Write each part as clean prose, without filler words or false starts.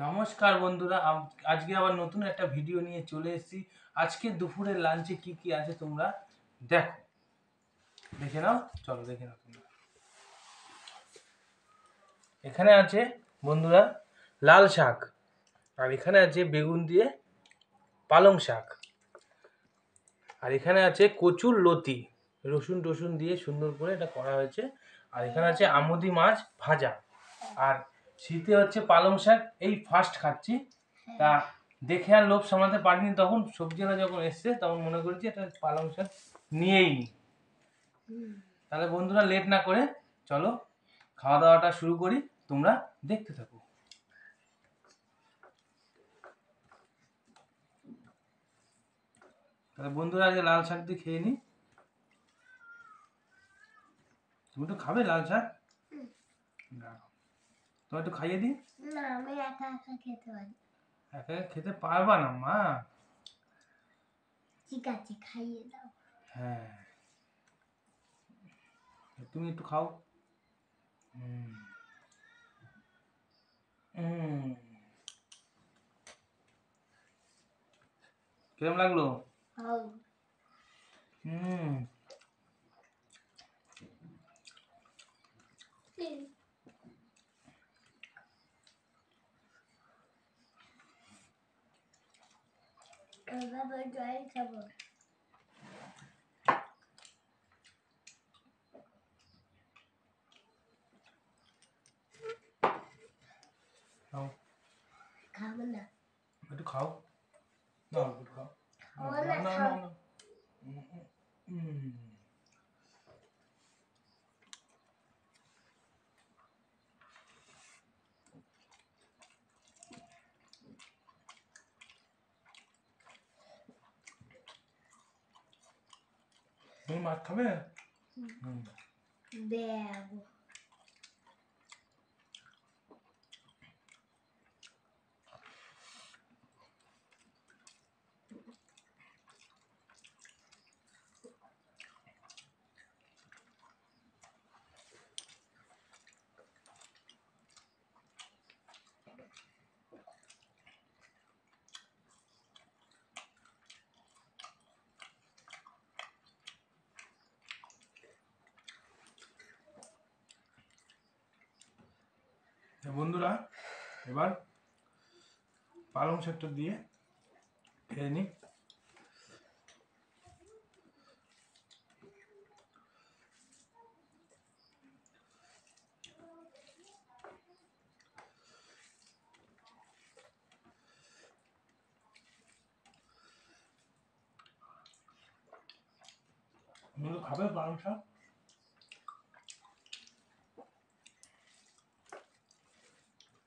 নমস্কার বন্ধুরা, আজকে আবার নতুন একটা ভিডিও নিয়ে চলে এসেছি। আজকে দুপুরের লাঞ্চে কি কি আছে তোমরা দেখে নাও। চলো দেখে নাও তোমরা। এখানে আছে বন্ধুরা লাল শাক, আর এখানে আছে বেগুন দিয়ে পালং শাক, আর এখানে আছে কচুর লতি, রসুন টসুন দিয়ে সুন্দর করে এটা করা হয়েছে। আর এখানে আছে আমুদি মাছ ভাজা, আর শীতে হচ্ছে পালং শাক। এই ফার্স্ট খাচ্ছি, তা দেখে আর লোভ সামলাতে পারিনি। তখন সবজিরা যখন এসছে তখন মনে করেছি এটা পালং শাক নিয়েই নি। তাহলে বন্ধুরা লেট না করে চলো খাওয়া দাওয়াটা শুরু করি, তোমরা দেখতে থাকো। তাহলে বন্ধুরা আগে লাল শাক দিয়ে খেয়ে নি। তুমি তো খাবে লাল শাক? না, তোমার একটু খাইয়ে দিই। না, আমি একা একা খেতে পারি। একা একা খেতে পারবা না মা। ঠিক আছে, খাইয়ে দাও। হ্যাঁ, তুমি একটু খাও। হুম হুম, কিরম লাগলো? খাও। হুম, বাবা জল খাবো। খাও, খাবো না। একটু খাও না, একটু খাও। খাবো না না, না খাও। না না। হুম, তুমি মাছ খাবে? হুম, দেব। বন্ধুরা এবার পালং শাকটা দিয়ে খেয়ে নি। তুমি তো খাবে পালং শাক?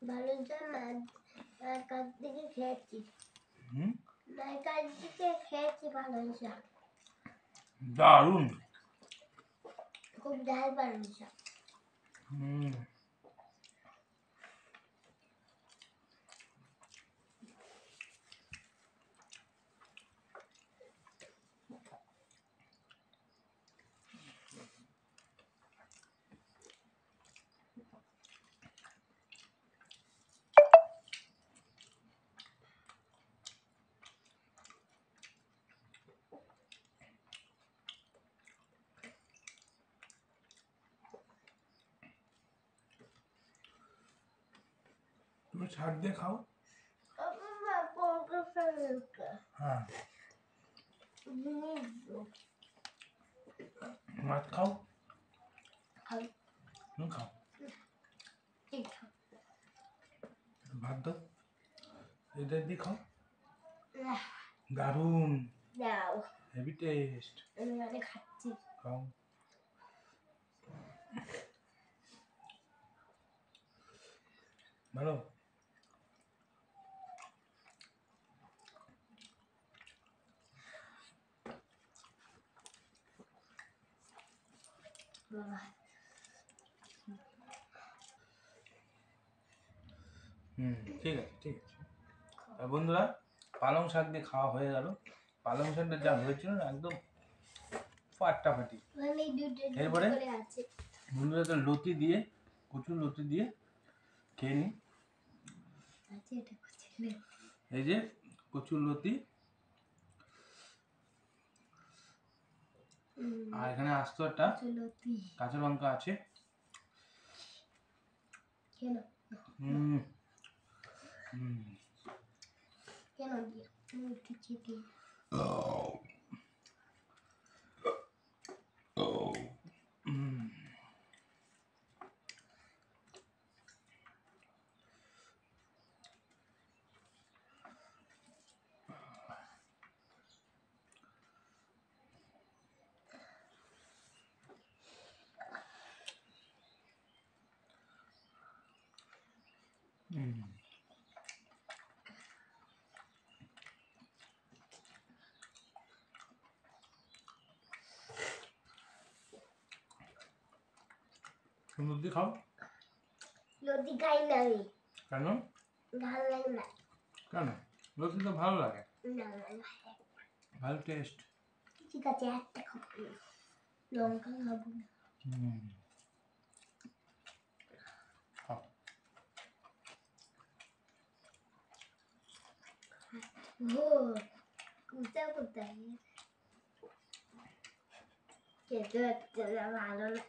ভালো কাছ থেকে খেয়েছি। হুম, কাছ থেকে খেয়েছি ভালো শাক। দারুণ। খুব ঝাল ভালো শাক। হুম, তুমি শাক দিয়ে খাও। হ্যাঁ, মাছ খাও। তুমি খাও, ভাত দাও, এটা দিয়ে খাও। দারুণ, হেভি টেস্ট। আমি খাচ্ছি। খাও, ভালো। হুম, ঠিক আছে ঠিক আছে। আর বন্ধুরা পালং শাক দিয়ে খাওয়া হয়ে গেল। পালং শাকটা যা হয়েছিল না একদম ফাটাফাটি। এরপরে বন্ধুরা তো লতি দিয়ে, কচুর লতি দিয়ে খেয়ে নি। এটা করছিলে এই যে কচুর লতি, আর এখানে আস্ত একটা চলতি কাঁচা লঙ্কা আছে। কেন হুম হুম কেন দিয়ে একটু চিটি লতি খাও। লতি খাই না আমি কেন? ভালো লাগে না কেন? লতি তো ভালো লাগে, না ভালো টেস্ট। ঠিক আছে একটা খাবো লঙ্কা খাবো না খাও। ও কোথায় খেতে হচ্ছে না ভালো না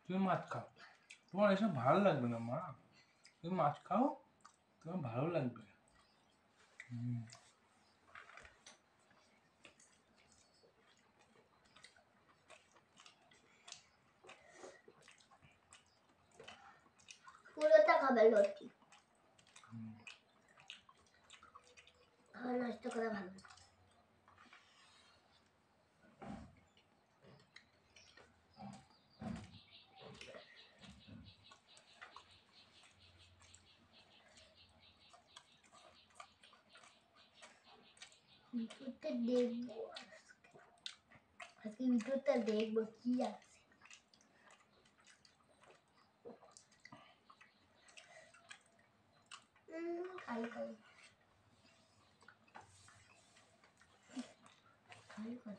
তুমি মাছ খাও, তোমার এসব ভালো লাগবে না মা। তুমি মাছ খাও, তোমার ভালো লাগবে। পুরোটা খাবে লতি খাওয়া নষ্ট করা ভালো না ভিডিওটা দেখবো আজকে ভিডিওটা দেখবো কি আছে খাই খাই খাই খাই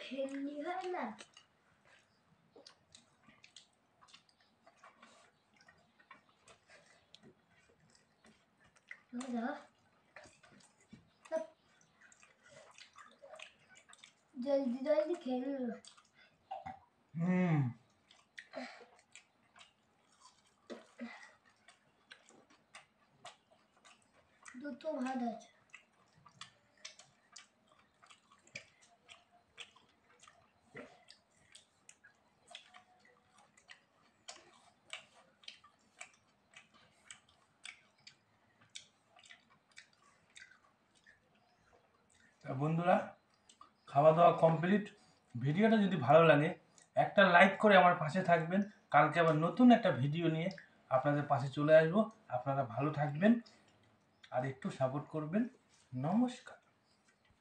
ভেন্ডি হয় না जल्दी जल्दी खेल लो দুটো ভাত আছে বন্ধুরা, খাওয়া দাওয়া কমপ্লিট। ভিডিওটা যদি ভালো লাগে একটা লাইক করে আমার পাশে থাকবেন। কালকে আবার নতুন একটা ভিডিও নিয়ে আপনাদের পাশে চলে আসবো। আপনারা ভালো থাকবেন আর একটু সাপোর্ট করবেন। নমস্কার।